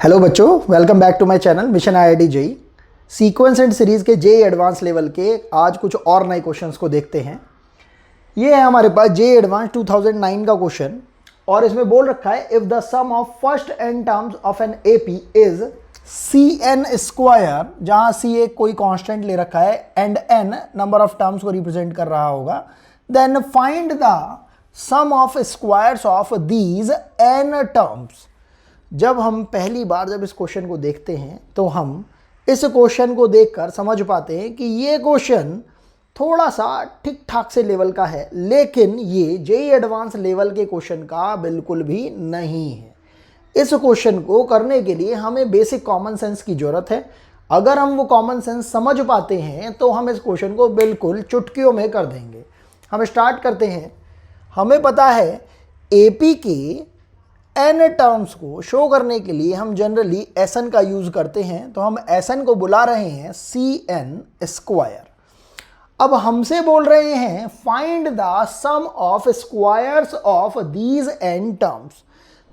Hello बच्चों, welcome back to my channel mission IIT JEE. Sequence and series के JEE advance level के आज कुछ और नए क्वेश्चंस को देखते हैं। ये है हमारे पास जेई एडवांस 2009 का क्वेश्चन और इसमें बोल रखा है if the sum of first N terms of an AP is C n square, जहां सी एक कोई कांस्टेंट ले रखा है and N number of terms को रिप्रेजेंट कर रहा होगा, then find the sum of squares of these n terms. जब हम पहली बार जब इस क्वेश्चन को देखते हैं तो हम इस क्वेश्चन को देखकर समझ पाते हैं कि ये क्वेश्चन थोड़ा सा ठीक ठाक से लेवल का है, लेकिन ये जेई एडवांस लेवल के क्वेश्चन का बिल्कुल भी नहीं है। इस क्वेश्चन को करने के लिए हमें बेसिक कॉमन सेंस की जरूरत है। अगर हम वो कॉमन सेंस समझ पाते हैं तो हम इस क्वेश्चन को बिल्कुल चुटकियों में कर देंगे। हम स्टार्ट करते हैं। हमें पता है एपी के एन टर्म्स को शो करने के लिए हम जनरली एस एन का यूज करते हैं, तो हम एस एन को बुला रहे हैं सी एन स्क्वायर। अब हमसे बोल रहे हैं find the sum of squares of these n terms.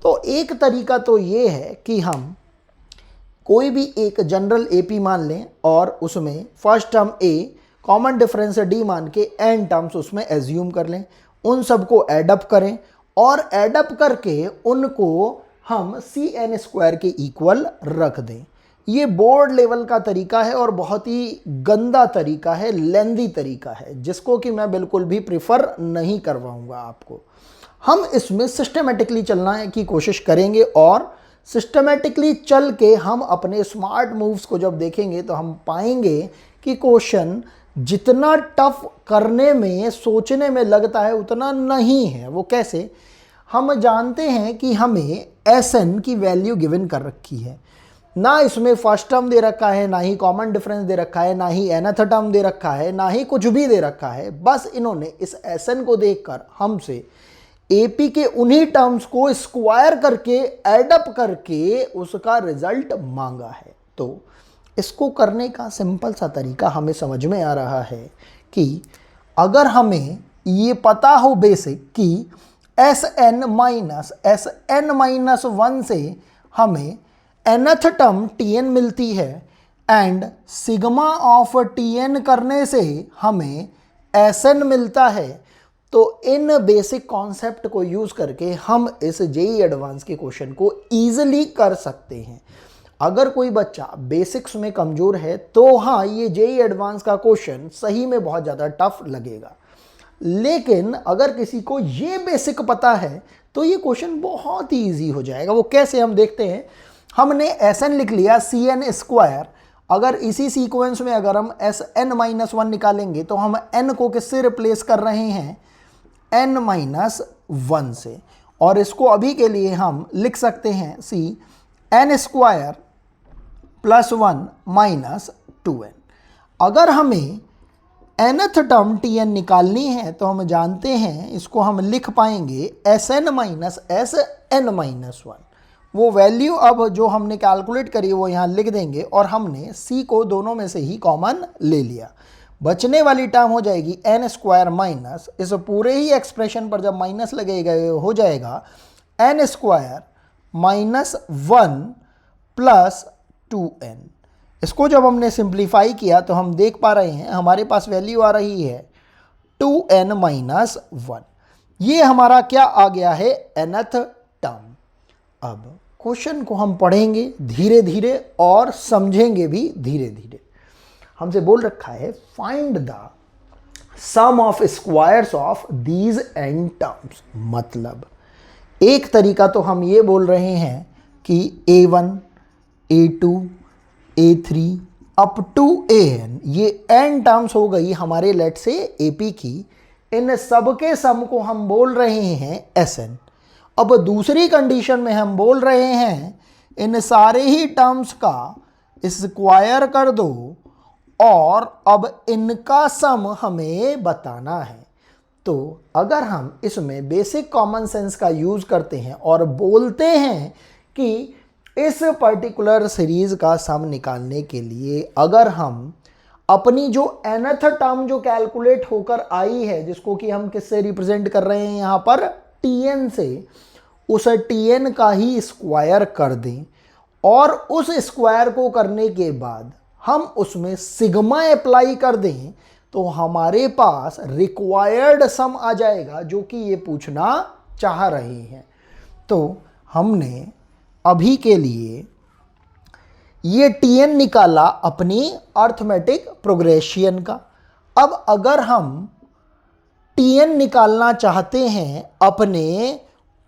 तो एक तरीका तो ये है कि हम कोई भी एक जनरल एपी मान लें और उसमें फर्स्ट टर्म ए कॉमन डिफरेंस डी मान के एन टर्म्स उसमें एज्यूम कर लें, उन सबको एडअप करें और एडअप करके उनको हम सी एन स्क्वायर के इक्वल रख दें। ये बोर्ड लेवल का तरीका है और बहुत ही गंदा तरीका है, लेंदी तरीका है, जिसको कि मैं बिल्कुल भी प्रिफर नहीं करवाऊंगा आपको। हम इसमें सिस्टमेटिकली चलना की कोशिश करेंगे और सिस्टमेटिकली चल के हम अपने स्मार्ट मूव्स को जब देखेंगे तो हम पाएंगे कि क्वेश्चन जितना टफ करने में सोचने में लगता है उतना नहीं है। वो कैसे? हम जानते हैं कि हमें एस एन की वैल्यू गिवन कर रखी है, ना इसमें फर्स्ट टर्म दे रखा है, ना ही कॉमन डिफरेंस दे रखा है, ना ही एनथ टर्म दे रखा है, ना ही कुछ भी दे रखा है। बस इन्होंने इस एस एन को देखकर हमसे एपी के उन्हीं टर्म्स को स्क्वायर करके एडअप करके उसका रिजल्ट मांगा है। तो इसको करने का सिंपल सा तरीका हमें समझ में आ रहा है कि अगर हमें ये पता हो बेसिक कि एस एन माइनस वन से हमें एनथ टर्म टी एन मिलती है and sigma of t n करने से हमें एस एन मिलता है, तो इन बेसिक कॉन्सेप्ट को यूज करके हम इस जेई एडवांस के क्वेश्चन को ईजिली कर सकते हैं। अगर कोई बच्चा बेसिक्स में कमजोर है तो हाँ, ये जेई एडवांस का क्वेश्चन सही में बहुत ज़्यादा टफ लगेगा, लेकिन अगर किसी को ये बेसिक पता है तो ये क्वेश्चन बहुत ही ईजी हो जाएगा। वो कैसे, हम देखते हैं। हमने एस एन लिख लिया सी एन स्क्वायर। अगर इसी सीक्वेंस में अगर हम एस एन माइनस वन निकालेंगे तो हम एन को किससे रिप्लेस कर रहे हैं? एन माइनस वन से। और इसको अभी के लिए हम लिख सकते हैं c n square plus one minus two n. अगर हमें एनथ टर्म टी एन निकालनी है तो हम जानते हैं इसको हम लिख पाएंगे s n minus s n minus one. वो वैल्यू अब जो हमने कैलकुलेट करी वो यहाँ लिख देंगे और हमने सी को दोनों में से ही कॉमन ले लिया। बचने वाली टर्म हो जाएगी एन स्क्वायर माइनस, इस पूरे ही एक्सप्रेशन पर जब माइनस लगेगा हो जाएगा n square minus one plus two n. इसको जब हमने सिंप्लीफाई किया तो हम देख पा रहे हैं हमारे पास वैल्यू आ रही है टू एन माइनस वन। ये हमारा क्या आ गया है? Nth term. अब क्वेश्चन को हम पढ़ेंगे धीरे धीरे और समझेंगे भी धीरे धीरे। हमसे बोल रखा है find the sum of squares of these n terms. मतलब एक तरीका तो हम ये बोल रहे हैं कि A1 A2 A3 up to AN, ये n टर्म्स हो गई हमारे लेट से AP की। इन सब के सम को हम बोल रहे हैं SN। अब दूसरी कंडीशन में हम बोल रहे हैं इन सारे ही टर्म्स का स्क्वायर कर दो और अब इनका सम हमें बताना है। तो अगर हम इसमें बेसिक कॉमन सेंस का यूज करते हैं और बोलते हैं कि इस पर्टिकुलर सीरीज का सम निकालने के लिए अगर हम अपनी जो nth टर्म जो कैलकुलेट होकर आई है, जिसको कि हम किससे रिप्रेजेंट कर रहे हैं यहाँ पर tn से, उस tn का ही स्क्वायर कर दें और उस स्क्वायर को करने के बाद हम उसमें सिग्मा अप्लाई कर दें तो हमारे पास रिक्वायर्ड सम आ जाएगा, जो कि ये पूछना चाह रहे हैं। तो हमने अभी के लिए ये Tn निकाला अपनी अर्थमेटिक प्रोग्रेशन का। अब अगर हम Tn निकालना चाहते हैं अपने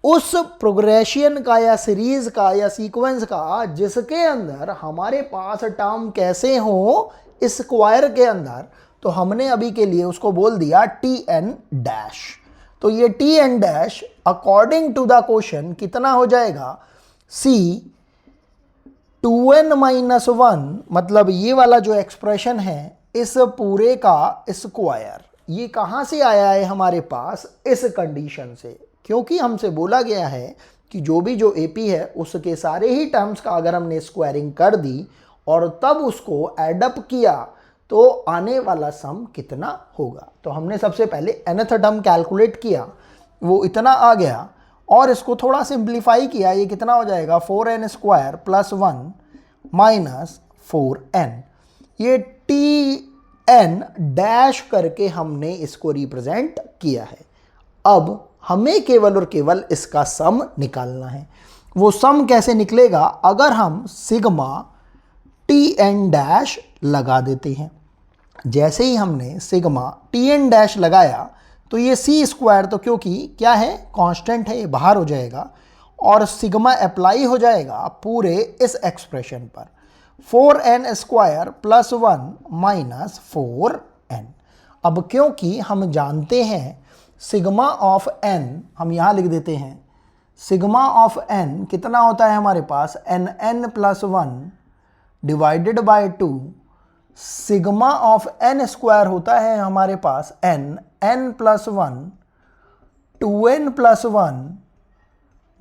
उस प्रोग्रेशन का या सीरीज का या सीक्वेंस का जिसके अंदर हमारे पास टर्म कैसे हो स्क्वायर के अंदर, तो हमने अभी के लिए उसको बोल दिया Tn डैश। तो ये Tn dash according to the question कितना हो जाएगा, C 2n माइनस 1, मतलब ये वाला जो एक्सप्रेशन है इस पूरे का स्क्वायर। ये कहाँ से आया है हमारे पास, इस कंडीशन से, क्योंकि हमसे बोला गया है कि जो भी जो AP है उसके सारे ही टर्म्स का अगर हमने स्क्वायरिंग कर दी और तब उसको एडअप किया तो आने वाला सम कितना होगा। तो हमने सबसे पहले nth टर्म कैलकुलेट किया, वो इतना आ गया, और इसको थोड़ा सिंप्लीफाई किया, ये कितना हो जाएगा 4n square plus 1 minus 4n। ये Tn डैश करके हमने इसको रिप्रेजेंट किया है। अब हमें केवल और केवल इसका सम निकालना है। वो सम कैसे निकलेगा, अगर हम सिग्मा Tn डैश लगा देते हैं। जैसे ही हमने सिग्मा Tn डैश लगाया तो ये C स्क्वायर, तो क्योंकि क्या है कांस्टेंट है, ये बाहर हो जाएगा और सिग्मा अप्लाई हो जाएगा पूरे इस एक्सप्रेशन पर। 4n square plus 1 minus 4n। अब क्योंकि हम जानते हैं सिग्मा ऑफ n, हम यहाँ लिख देते हैं सिग्मा ऑफ n कितना होता है हमारे पास, nn plus 1 divided by 2। Sigma of n square होता है हमारे पास n plus 1 2n plus 1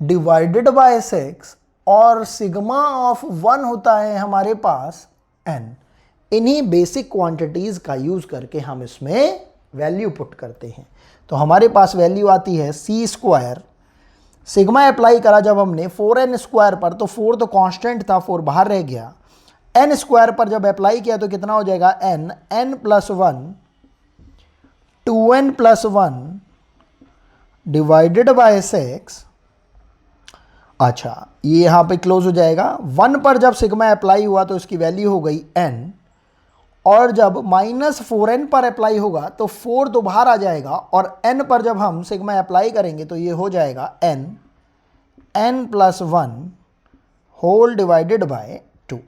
divided by 6, और सिग्मा ऑफ 1 होता है हमारे पास n। इन्हीं बेसिक क्वांटिटीज का यूज करके हम इसमें वैल्यू पुट करते हैं। तो हमारे पास वैल्यू आती है C स्क्वायर, सिग्मा अप्लाई करा जब हमने 4n स्क्वायर पर, तो 4 तो कांस्टेंट था, 4 बाहर रह गया। n स्क्वायर पर जब अप्लाई किया तो कितना हो जाएगा n plus 1 2n plus 1 divided by 6। अच्छा, ये यहाँ पे क्लोज हो जाएगा। 1 पर जब सिग्मा अप्लाई हुआ तो इसकी वैल्यू हो गई n, और जब माइनस 4n पर अप्लाई होगा तो 4 तो बाहर आ जाएगा, और n पर जब हम सिग्मा अप्लाई करेंगे तो ये हो जाएगा n plus 1 whole divided by 2।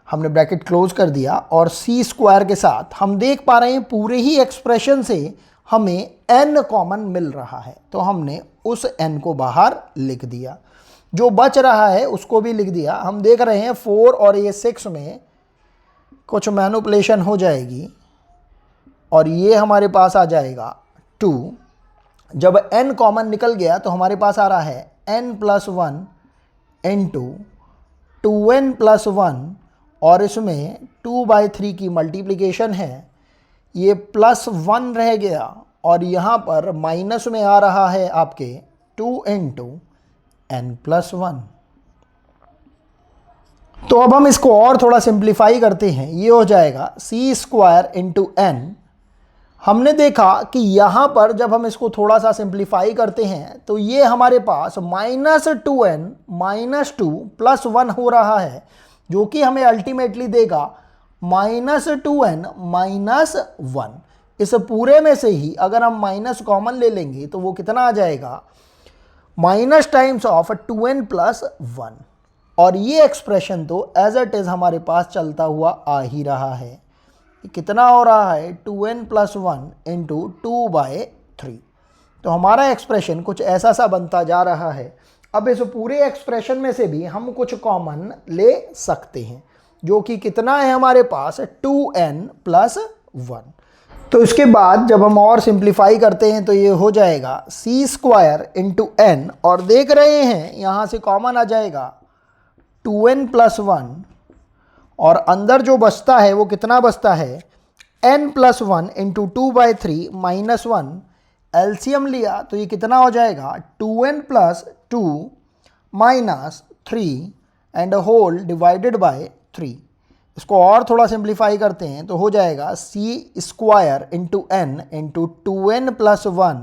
हमने ब्रैकेट क्लोज कर दिया, और C स्क्वायर के साथ हम देख पा रहे हैं पूरे ही एक्सप्रेशन से हमें n कॉमन मिल रहा है, तो हमने उस n को बाहर लिख दिया। जो बच रहा है उसको भी लिख दिया। हम देख रहे हैं 4 और ये 6 में कुछ मैनिपुलेशन हो जाएगी, और ये हमारे पास आ जाएगा 2। जब n कॉमन निकल गया तो हमारे पास आ रहा है n plus 1 into 2n plus 1, और इसमें 2/3 की मल्टीप्लिकेशन है, ये प्लस 1 रह गया, और यहाँ पर माइनस में आ रहा है आपके 2 इंटू n प्लस 1। तो अब हम इसको और थोड़ा सिंप्लीफाई करते हैं, ये हो जाएगा C स्क्वायर इंटू n। हमने देखा कि यहाँ पर जब हम इसको थोड़ा सा सिंप्लीफाई करते हैं तो ये हमारे पास माइनस 2n माइनस 2 प्लस 1 हो रहा है, जो कि हमें अल्टीमेटली देगा माइनस 2n माइनस 1। इस पूरे में से ही अगर हम माइनस कॉमन ले लेंगे तो वो कितना आ जाएगा, minus times of 2n plus 1। और ये एक्सप्रेशन तो एज इट इज हमारे पास चलता हुआ आ ही रहा है। कितना हो रहा है 2n प्लस 1 इंटू 2/3। तो हमारा एक्सप्रेशन कुछ ऐसा सा बनता जा रहा है। अब इस पूरे एक्सप्रेशन में से भी हम कुछ कॉमन ले सकते हैं, जो कि कितना है हमारे पास 2n प्लस 1। तो इसके बाद जब हम और सिंप्लीफाई करते हैं तो ये हो जाएगा C स्क्वायर इंटू n, और देख रहे हैं यहाँ से कॉमन आ जाएगा 2n प्लस 1, और अंदर जो बचता है वो कितना बचता है n plus 1 into 2/3 minus 1। LCM लिया तो ये कितना हो जाएगा 2n plus 2 minus 3 and whole divided by 3। इसको और थोड़ा सिंप्लीफाई करते हैं तो हो जाएगा C square into N into 2n plus 1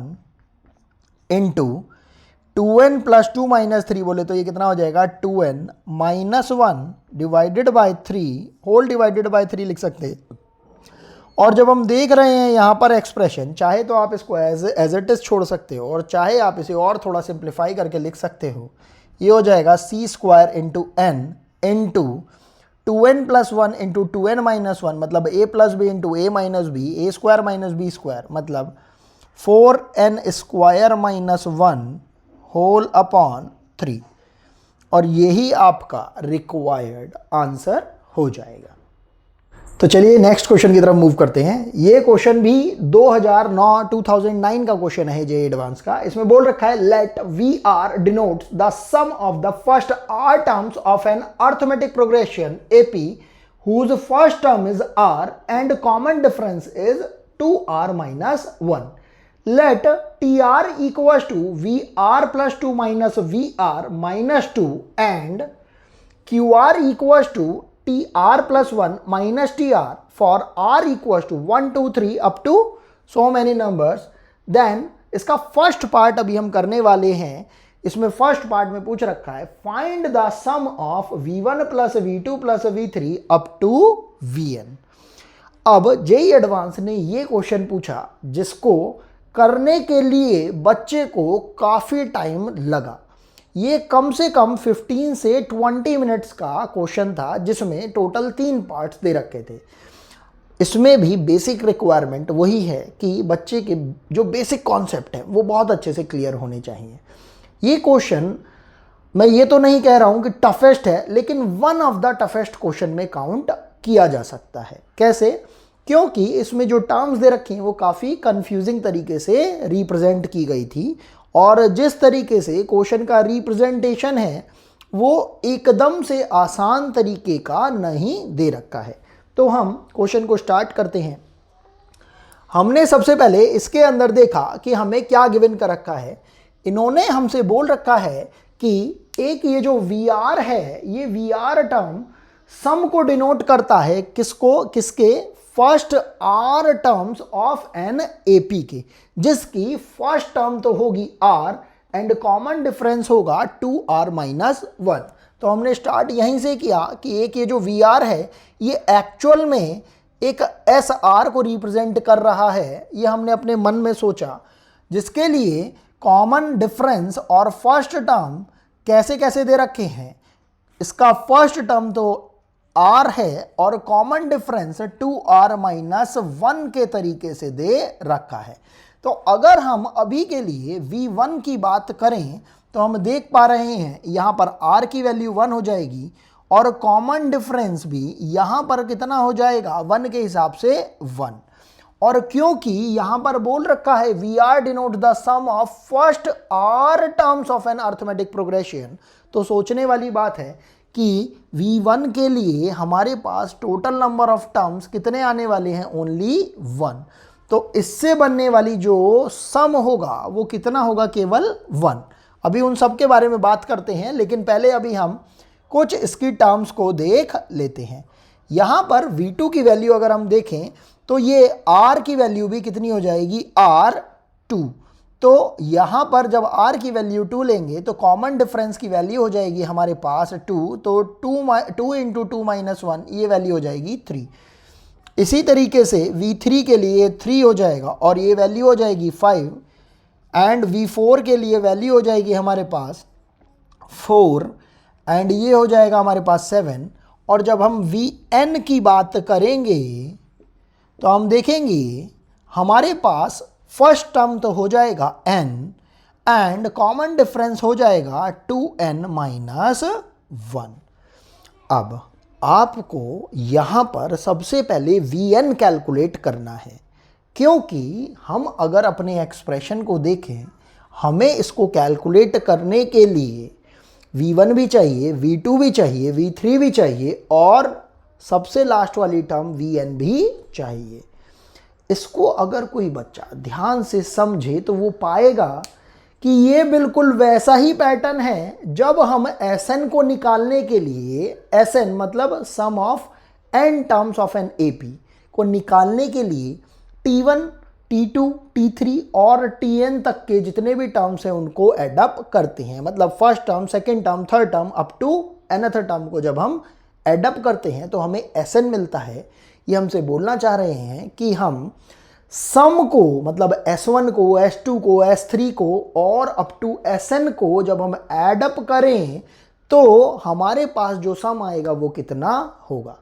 into 2n plus 2 minus 3 बोले तो ये कितना हो जाएगा 2n minus 1 divided by 3 whole divided by 3 लिख सकते हैं। और जब हम देख रहे हैं यहाँ पर एक्सप्रेशन, चाहे तो आप इसको एज इट इज छोड़ सकते हो और चाहे आप इसे और थोड़ा सिंप्लीफाई करके लिख सकते हो। ये हो जाएगा C square into N into 2n plus 1 into 2n minus 1 मतलब a plus B into A minus B, A square minus B square मतलब 4n square minus 1 whole upon 3। और यही आपका रिक्वायर्ड आंसर हो जाएगा। तो चलिए नेक्स्ट क्वेश्चन की तरफ मूव करते हैं। ये क्वेश्चन भी 2009 का क्वेश्चन है जे एडवांस का। इसमें बोल रखा है let V r denotes the sum of the first r terms of an arithmetic progression AP whose first term is r and common difference is 2r minus 1. Let tr equals to vr plus 2 minus vr minus 2 and qr equals to tr plus 1 minus tr for r equals to 1 2 3 up to so many numbers. Then इसका first part अभी हम करने वाले हैं। इसमें first part में पूछ रखा है find the sum of v1 plus v2 plus v3 up to vn। अब जेई एडवांस ने ये क्वेश्चन पूछा जिसको करने के लिए बच्चे को काफ़ी टाइम लगा। ये कम से कम 15 से 20 मिनट्स का क्वेश्चन था जिसमें टोटल 3 पार्ट्स दे रखे थे। इसमें भी बेसिक रिक्वायरमेंट वही है कि बच्चे के जो बेसिक कॉन्सेप्ट है वो बहुत अच्छे से क्लियर होने चाहिए। ये क्वेश्चन मैं ये तो नहीं कह रहा हूँ कि टफेस्ट है, लेकिन one of the toughest question में काउंट किया जा सकता है। कैसे? क्योंकि इसमें जो टर्म्स दे रखी हैं वो काफ़ी कंफ्यूजिंग तरीके से रिप्रेजेंट की गई थी और जिस तरीके से क्वेश्चन का रिप्रेजेंटेशन है वो एकदम से आसान तरीके का नहीं दे रखा है। तो हम क्वेश्चन को स्टार्ट करते हैं। हमने सबसे पहले इसके अंदर देखा कि हमें क्या गिवन कर रखा है। इन्होंने हमसे बोल रखा है कि एक ये जो VR है, ये VR टर्म सम को डिनोट करता है किसको, किसके first R terms of an AP के, जिसकी फर्स्ट टर्म तो होगी R एंड कॉमन डिफरेंस होगा 2r माइनस 1। तो हमने स्टार्ट यहीं से किया कि एक ये जो VR है ये एक्चुअल में एक SR को रिप्रेजेंट कर रहा है। ये हमने अपने मन में सोचा, जिसके लिए कॉमन डिफरेंस और फर्स्ट टर्म कैसे कैसे दे रखे हैं। इसका फर्स्ट टर्म तो R है और कॉमन डिफरेंस 2r माइनस 1 के तरीके से दे रखा है। तो अगर हम अभी के लिए v1 की बात करें तो हम देख पा रहे हैं यहाँ पर r की वैल्यू 1 हो जाएगी और कॉमन डिफरेंस भी यहाँ पर कितना हो जाएगा 1 के हिसाब से 1। और क्योंकि यहाँ पर बोल रखा है VR denote the sum of first R terms of an arithmetic progression, तो सोचने वाली बात है कि v1 के लिए हमारे पास टोटल नंबर ऑफ टर्म्स कितने आने वाले हैं, ओनली 1। तो इससे बनने वाली जो सम होगा वो कितना होगा, केवल 1। अभी उन सब के बारे में बात करते हैं, लेकिन पहले अभी हम कुछ इसकी टर्म्स को देख लेते हैं। यहाँ पर v2 की वैल्यू अगर हम देखें तो ये r की वैल्यू भी कितनी हो जाएगी, r2। तो यहाँ पर जब r की वैल्यू 2 लेंगे तो कॉमन डिफरेंस की वैल्यू हो जाएगी हमारे पास 2, तो 2 इंटू 2 माइनस 1 ये वैल्यू हो जाएगी 3। इसी तरीके से v3 के लिए 3 हो जाएगा और ये वैल्यू हो जाएगी 5 एंड v4 के लिए वैल्यू हो जाएगी हमारे पास 4 एंड ये हो जाएगा हमारे पास 7। और जब हम vn की बात करेंगे तो हम देखेंगे हमारे पास फर्स्ट टर्म तो हो जाएगा n एंड कॉमन डिफरेंस हो जाएगा 2n माइनस 1। अब आपको यहाँ पर सबसे पहले vn कैलकुलेट करना है, क्योंकि हम अगर अपने एक्सप्रेशन को देखें हमें इसको कैलकुलेट करने के लिए v1 भी चाहिए, v2 भी चाहिए, v3 भी चाहिए और सबसे लास्ट वाली टर्म vn भी चाहिए। इसको अगर कोई बच्चा ध्यान से समझे तो वो पाएगा कि ये बिल्कुल वैसा ही पैटर्न है जब हम Sn को निकालने के लिए, Sn मतलब sum of n terms of an AP को निकालने के लिए T1, T2, T3 और Tn तक के जितने भी टर्म्स हैं उनको एडअप करते हैं। मतलब first term, second term, third term up to nth term को जब हम एडअप करते हैं तो हमें Sn मिलता है। ये हमसे बोलना चाह रहे हैं कि हम सम को, मतलब S1 को, S2 को, S3 को और अप टू Sn को जब हम एडअप करें तो हमारे पास जो सम आएगा वो कितना होगा।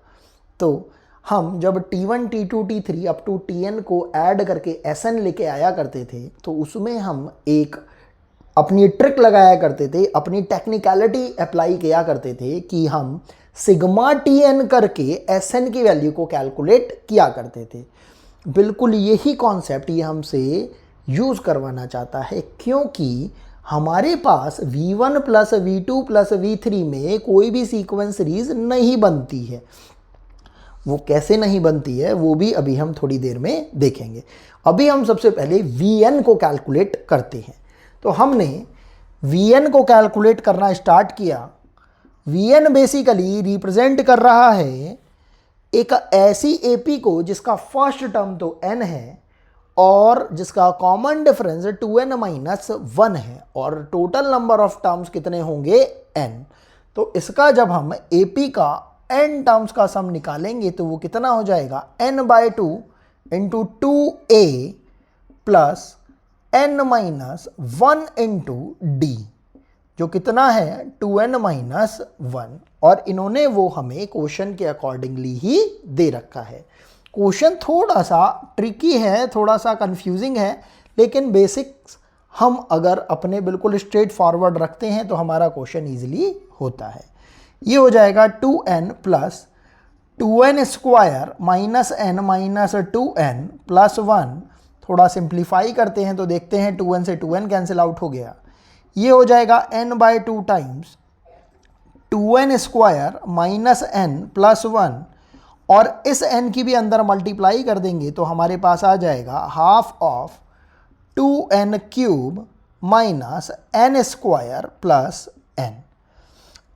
तो हम जब T1, T2, T3 up to Tn को ऐड करके Sn लेके आया करते थे तो उसमें हम एक अपनी ट्रिक लगाया करते थे, अपनी टेक्निकलिटी अप्लाई किया करते थे कि हम सिग्मा Tn करके Sn की वैल्यू को कैलकुलेट किया करते थे। बिल्कुल यही कॉन्सेप्ट ये हमसे यूज़ करवाना चाहता है, क्योंकि हमारे पास V1 plus V2 plus V3 में कोई भी सीक्वेंस सीरीज नहीं बनती है। वो कैसे नहीं बनती है वो भी अभी हम थोड़ी देर में देखेंगे। अभी हम सबसे पहले Vn को कैलकुलेट करते हैं। तो हमने Vn को कैलकुलेट करना स्टार्ट किया। Vn बेसिकली रिप्रेजेंट कर रहा है एक ऐसी AP को जिसका फर्स्ट टर्म तो n है और जिसका कॉमन डिफरेंस 2n माइनस 1 है और टोटल नंबर ऑफ टर्म्स कितने होंगे n। तो इसका जब हम AP का n टर्म्स का सम निकालेंगे तो वो कितना हो जाएगा, n/2 into 2a plus n minus 1 into d, जो कितना है 2n माइनस 1। और इन्होंने वो हमें क्वेश्चन के अकॉर्डिंगली ही दे रखा है। क्वेश्चन थोड़ा सा ट्रिकी है, थोड़ा सा कंफ्यूजिंग है, लेकिन बेसिक्स हम अगर अपने बिल्कुल स्ट्रेट फॉरवर्ड रखते हैं तो हमारा क्वेश्चन ईजिली होता है। ये हो जाएगा 2n plus 2n square minus n minus 2n plus 1। थोड़ा सिंप्लीफाई करते हैं तो देखते हैं 2n से 2n कैंसिल आउट हो गया। ये हो जाएगा n/2 times 2n square minus n plus 1 और इस n की भी अंदर मल्टीप्लाई कर देंगे तो हमारे पास आ जाएगा half of 2n cube minus n square plus n।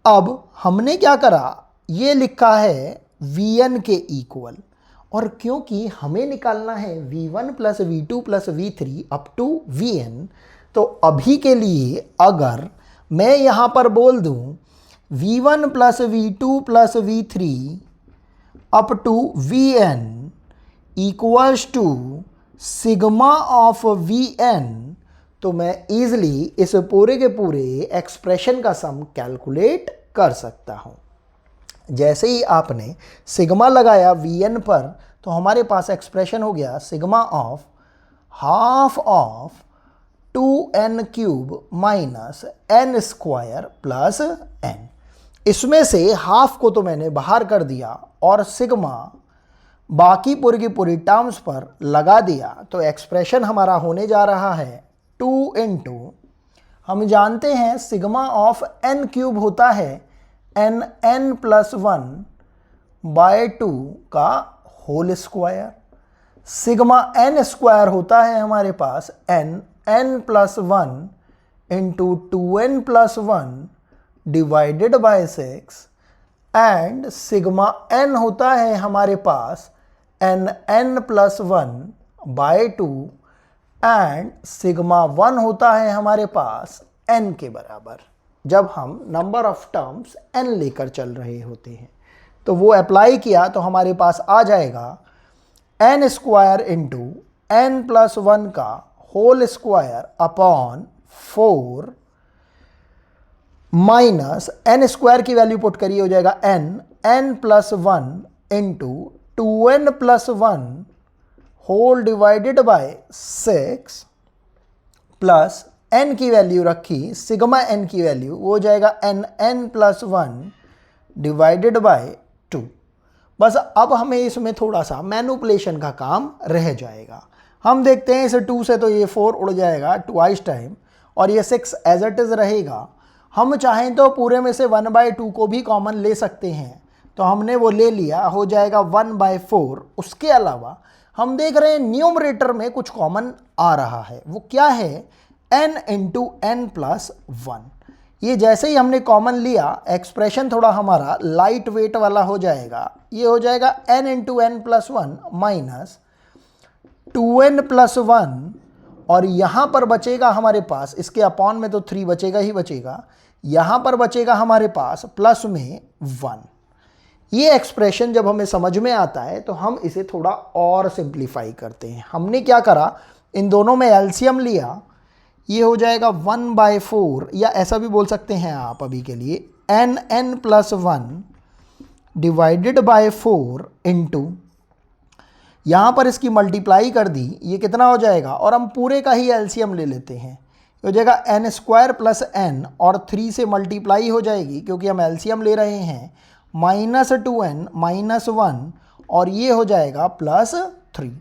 अब हमने क्या करा, ये लिखा है Vn के इक्वल, और क्योंकि हमें निकालना है V1 plus V2 plus V3 up to Vn, तो अभी के लिए अगर मैं यहाँ पर बोल दूँ V1 plus V2 plus V3 up to Vn equals to sigma of Vn, तो मैं ईजिली इस पूरे के पूरे एक्सप्रेशन का सम कैलकुलेट कर सकता हूँ। जैसे ही आपने सिग्मा लगाया Vn पर तो हमारे पास एक्सप्रेशन हो गया sigma of half of 2n cube minus n square plus n। इसमें से हाफ को तो मैंने बाहर कर दिया और सिग्मा बाकी पूरी की पूरी टर्म्स पर लगा दिया, तो एक्सप्रेशन हमारा होने जा रहा है 2 इंटू, हम जानते हैं सिग्मा ऑफ n क्यूब होता है n प्लस 1/2 का whole square, sigma n square होता है हमारे पास n plus 1 into 2n plus 1 divided by 6 and sigma n होता है हमारे पास n प्लस 1/2 एंड सिग्मा 1 होता है हमारे पास n के बराबर, जब हम नंबर ऑफ टर्म्स n लेकर चल रहे होते हैं। तो वो अप्लाई किया तो हमारे पास आ जाएगा n square into n plus 1 का whole square upon 4 minus n square की वैल्यू पुट करिए, हो जाएगा n plus 1 into 2n plus 1 whole divided by 6 plus n की वैल्यू रखी, सिग्मा n की वैल्यू वो हो जाएगा n प्लस 1 डिवाइडेड बाय 2। बस अब हमें इसमें थोड़ा सा मैनिपुलेशन का काम रह जाएगा। हम देखते हैं इस 2 से तो ये 4 उड़ जाएगा ट्वाइस टाइम और ये 6 एज इट इज़ रहेगा। हम चाहें तो पूरे में से 1/2 को भी कॉमन ले सकते हैं, तो हमने वो ले लिया, हो जाएगा 1/4। उसके अलावा हम देख रहे हैं न्यूमरेटर में कुछ कॉमन आ रहा है, वो क्या है, n into n plus one. ये जैसे ही हमने कॉमन लिया एक्सप्रेशन थोड़ा हमारा लाइट वेट वाला हो जाएगा। ये हो जाएगा n into n plus one minus 2n plus one, और यहाँ पर बचेगा हमारे पास, इसके अपॉन में तो 3 बचेगा ही बचेगा, यहाँ पर बचेगा हमारे पास प्लस में 1। ये एक्सप्रेशन जब हमें समझ में आता है तो हम इसे थोड़ा और सिंप्लीफाई करते हैं। हमने क्या करा, इन दोनों में एलसीएम लिया, ये हो जाएगा 1/4, या ऐसा भी बोल सकते हैं आप अभी के लिए n plus one divided by 4 into, यहाँ पर इसकी मल्टीप्लाई कर दी, ये कितना हो जाएगा, और हम पूरे का ही एलसीएम ले लेते हैं, हो जाएगा n स्क्वायर प्लस n, और 3 से मल्टीप्लाई हो जाएगी क्योंकि हम एलसीएम ले रहे हैं, -2n माइनस 1, और ये हो जाएगा +3,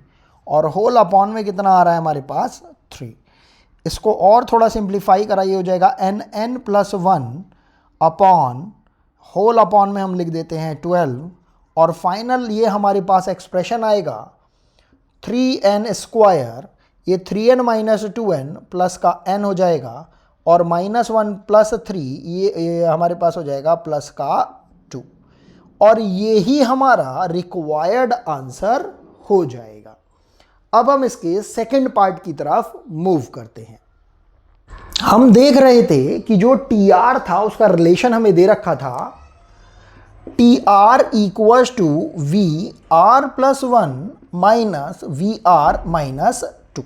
और होल अपॉन में कितना आ रहा है हमारे पास 3। इसको और थोड़ा सिंप्लीफाई करा, ये हो जाएगा n plus 1 upon, whole upon में हम लिख देते हैं 12, और फाइनल ये हमारे पास एक्सप्रेशन आएगा 3n स्क्वायर, ये 3n माइनस 2n प्लस का n हो जाएगा, और -1 प्लस 3 ये हमारे पास हो जाएगा प्लस का 2, और ये ही हमारा रिक्वायर्ड आंसर हो जाएगा। अब हम इसके सेकंड पार्ट की तरफ मूव करते हैं। हम देख रहे थे कि जो TR था उसका रिलेशन हमें दे रखा था, TR equals to VR plus 1 minus VR minus 2।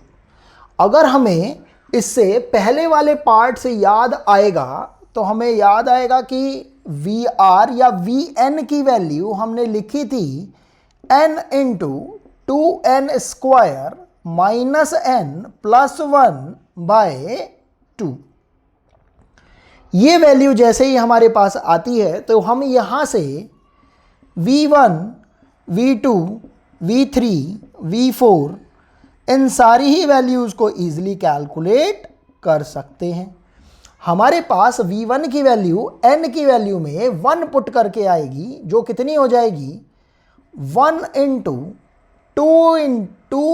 अगर हमें इससे पहले वाले पार्ट से याद आएगा तो हमें याद आएगा कि VR या Vn की वैल्यू हमने लिखी थी n into 2n square minus n plus 1/2। ये वैल्यू जैसे ही हमारे पास आती है तो हम यहाँ से V1, V2, V3, V4 इन सारी ही वैल्यूज़ को ईजिली कैलकुलेट कर सकते हैं। हमारे पास V1 की वैल्यू n की वैल्यू में 1 पुट करके आएगी, जो कितनी हो जाएगी 1 इंटू 2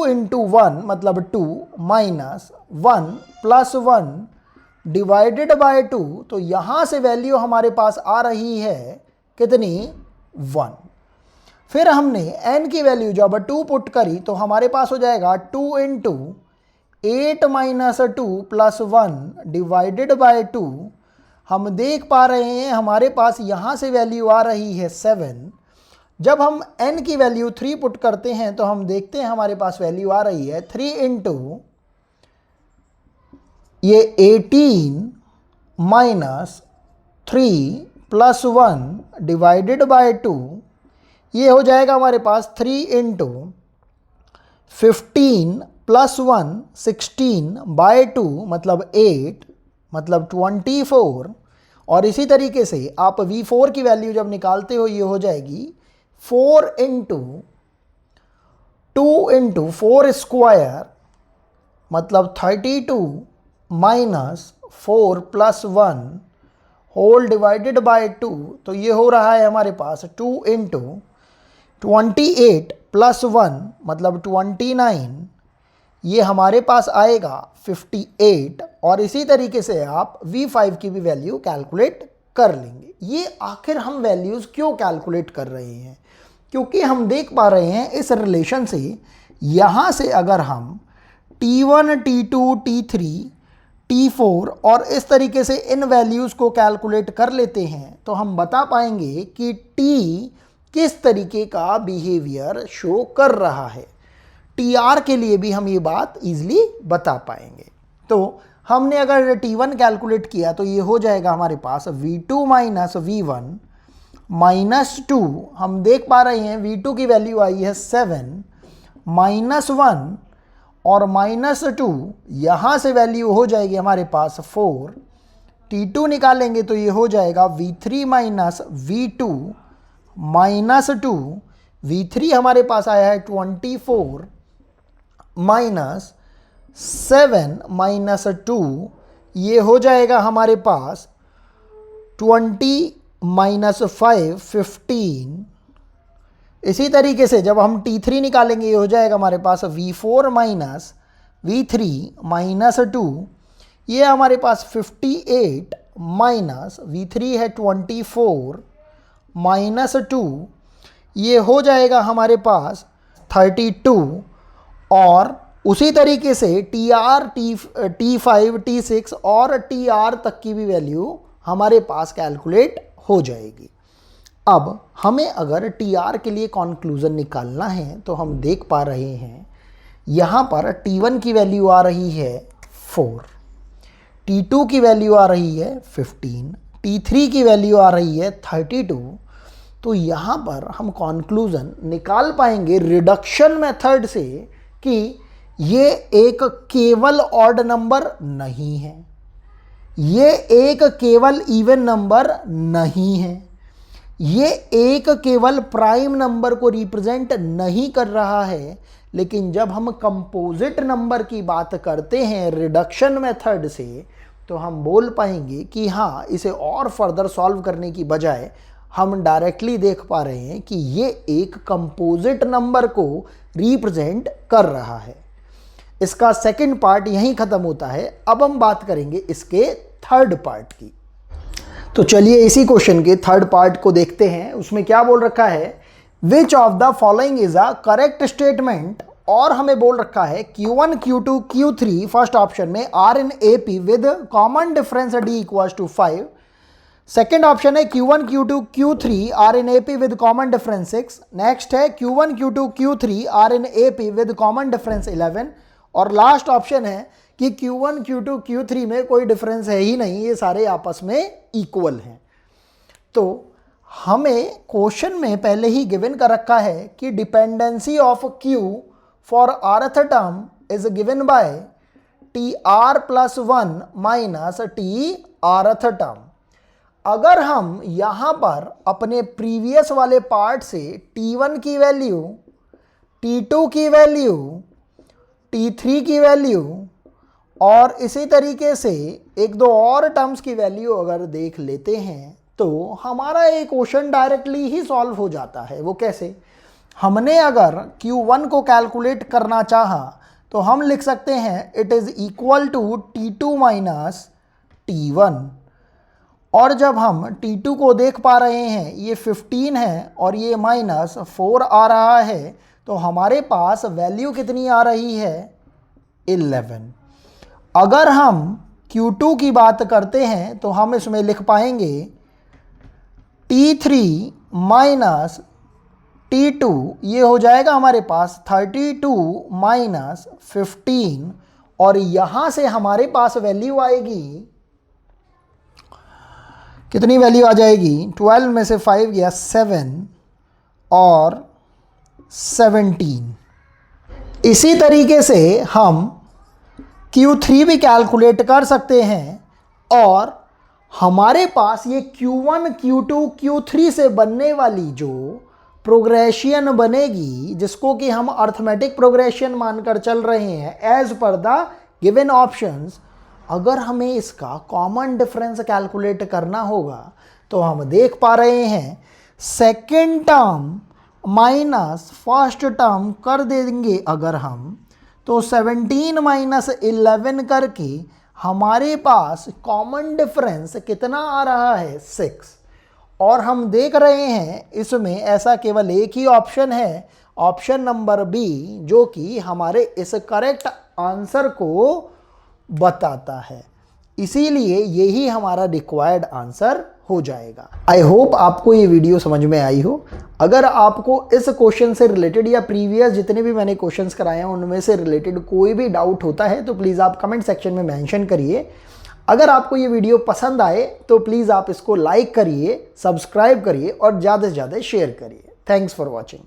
इंटू 1 मतलब 2 माइनस 1 प्लस 1 डिवाइडेड बाय 2। तो यहाँ से वैल्यू हमारे पास आ रही है कितनी 1। फिर हमने n की वैल्यू जब 2 पुट करी तो हमारे पास हो जाएगा 2 into 8 minus 2 plus 1 divided by 2। हम देख पा रहे हैं हमारे पास यहाँ से वैल्यू आ रही है 7। जब हम n की वैल्यू 3 पुट करते हैं तो हम देखते हैं हमारे पास वैल्यू आ रही है 3 इंटू ये 18 माइनस 3 प्लस 1 डिवाइडेड बाय 2। ये हो जाएगा हमारे पास 3 इंटू 15 प्लस 1 16/2 मतलब 8 मतलब 24। और इसी तरीके से आप V4 की वैल्यू जब निकालते हो ये हो जाएगी 4 इंटू 2 इंटू 4 स्क्वायर मतलब 32 minus 4 plus 1 whole divided by 2। तो ये हो रहा है हमारे पास 2 इंटू 28 प्लस 1 मतलब 29। ये हमारे पास आएगा 58। और इसी तरीके से आप V5 की भी वैल्यू कैलकुलेट कर लेंगे। ये आखिर हम वैल्यूज़ क्यों कैलकुलेट कर रहे हैं? क्योंकि हम देख पा रहे हैं इस रिलेशन से, यहाँ से अगर हम T1, T2, T3, T4 और इस तरीके से इन वैल्यूज़ को कैलकुलेट कर लेते हैं तो हम बता पाएंगे कि T किस तरीके का बिहेवियर शो कर रहा है। TR के लिए भी हम ये बात ईजिली बता पाएंगे। तो हमने अगर T1 कैलकुलेट किया तो ये हो जाएगा हमारे पास V2 माइनस V1 माइनस 2। हम देख पा रहे हैं V2 की वैल्यू आई है 7 माइनस 1 और माइनस 2। यहाँ से वैल्यू हो जाएगी हमारे पास 4। T2 निकालेंगे तो ये हो जाएगा V3 minus V2 minus 2। V3 हमारे पास आया है 24 माइनस 7 माइनस 2। ये हो जाएगा हमारे पास 20 माइनस 5 15। इसी तरीके से जब हम T3 निकालेंगे ये हो जाएगा हमारे पास V4 माइनस V3 माइनस 2। ये हमारे पास 58 माइनस V3 है 24 माइनस 2, ये हो जाएगा हमारे पास 32। और उसी तरीके से TR, T5, T6 और TR तक की भी वैल्यू हमारे पास कैलकुलेट हो जाएगी। अब हमें अगर TR के लिए कॉन्क्लूज़न निकालना है तो हम देख पा रहे हैं यहाँ पर T1 की वैल्यू आ रही है 4, T2 की वैल्यू आ रही है 15, T3 की वैल्यू आ रही है 32। तो यहाँ पर हम कॉन्क्लूज़न निकाल पाएंगे रिडक्शन मेथड से कि ये एक केवल ऑड नंबर नहीं है, ये एक केवल इवन नंबर नहीं है, ये एक केवल प्राइम नंबर को रिप्रेजेंट नहीं कर रहा है। लेकिन जब हम कंपोजिट नंबर की बात करते हैं रिडक्शन मेथड से तो हम बोल पाएंगे कि हाँ, इसे और फर्दर सॉल्व करने की बजाय हम डायरेक्टली देख पा रहे हैं कि ये एक कंपोजिट नंबर को रिप्रेजेंट कर रहा है। इसका सेकंड पार्ट यहीं ख़त्म होता है। अब हम बात करेंगे इसके थर्ड पार्ट की। तो चलिए इसी क्वेश्चन के थर्ड पार्ट को देखते हैं। उसमें क्या बोल रखा है, which of the following is a correct statement. और हमें बोल रखा है Q1, Q2, Q3 first option में are in AP with common difference D equals to 5। Second option है Q1, Q2, Q3 are in AP with common difference 6। Next है Q1, Q2, Q3 are in AP with common difference 11। और last option है कि Q1, Q2, Q3 में कोई difference है ही नहीं, ये सारे आपस में इक्वल हैं। तो हमें क्वेश्चन में पहले ही गिवन कर रखा है कि dependency of Q for rth term is given by TR+1 minus TRth term. अगर हम यहाँ पर अपने प्रीवियस वाले पार्ट से T1 की वैल्यू, T2 की वैल्यू, T3 की वैल्यू और इसी तरीके से एक दो और टर्म्स की वैल्यू अगर देख लेते हैं तो हमारा ये क्वेश्चन डायरेक्टली ही सॉल्व हो जाता है। वो कैसे? हमने अगर Q1 को कैलकुलेट करना चाहा तो हम लिख सकते हैं it is equal to T2 minus T1। और जब हम T2 को देख पा रहे हैं ये 15 है और ये माइनस 4 आ रहा है, तो हमारे पास वैल्यू कितनी आ रही है? 11। अगर हम Q2 की बात करते हैं तो हम इसमें लिख पाएंगे T3 माइनस T2, ये हो जाएगा हमारे पास 32 माइनस 15। और यहाँ से हमारे पास वैल्यू आएगी, कितनी वैल्यू आ जाएगी? 12 में से 5 गया 7 और 17। इसी तरीके से हम Q3 भी कैलकुलेट कर सकते हैं और हमारे पास ये Q1, Q2, Q3 से बनने वाली जो प्रोग्रेशन बनेगी, जिसको कि हम अर्थमेटिक प्रोग्रेशन मानकर चल रहे हैं as per the given options, अगर हमें इसका कॉमन डिफरेंस कैलकुलेट करना होगा तो हम देख पा रहे हैं second term minus first term कर देंगे अगर हम, तो 17 माइनस 11 करके हमारे पास कॉमन डिफरेंस कितना आ रहा है? 6। और हम देख रहे हैं इसमें ऐसा केवल एक ही ऑप्शन है, ऑप्शन नंबर बी, जो कि हमारे इस करेक्ट आंसर को बताता है। इसीलिए यही हमारा रिक्वायर्ड आंसर हो जाएगा। आई होप आपको ये वीडियो समझ में आई हो। अगर आपको इस क्वेश्चन से रिलेटेड या प्रीवियस जितने भी मैंने क्वेश्चंस कराए हैं उनमें से रिलेटेड कोई भी डाउट होता है तो प्लीज़ आप कमेंट सेक्शन में मेंशन करिए। अगर आपको ये वीडियो पसंद आए तो प्लीज़ आप इसको लाइक करिए, सब्सक्राइब करिए और ज़्यादा से ज़्यादा शेयर करिए। Thanks for watching.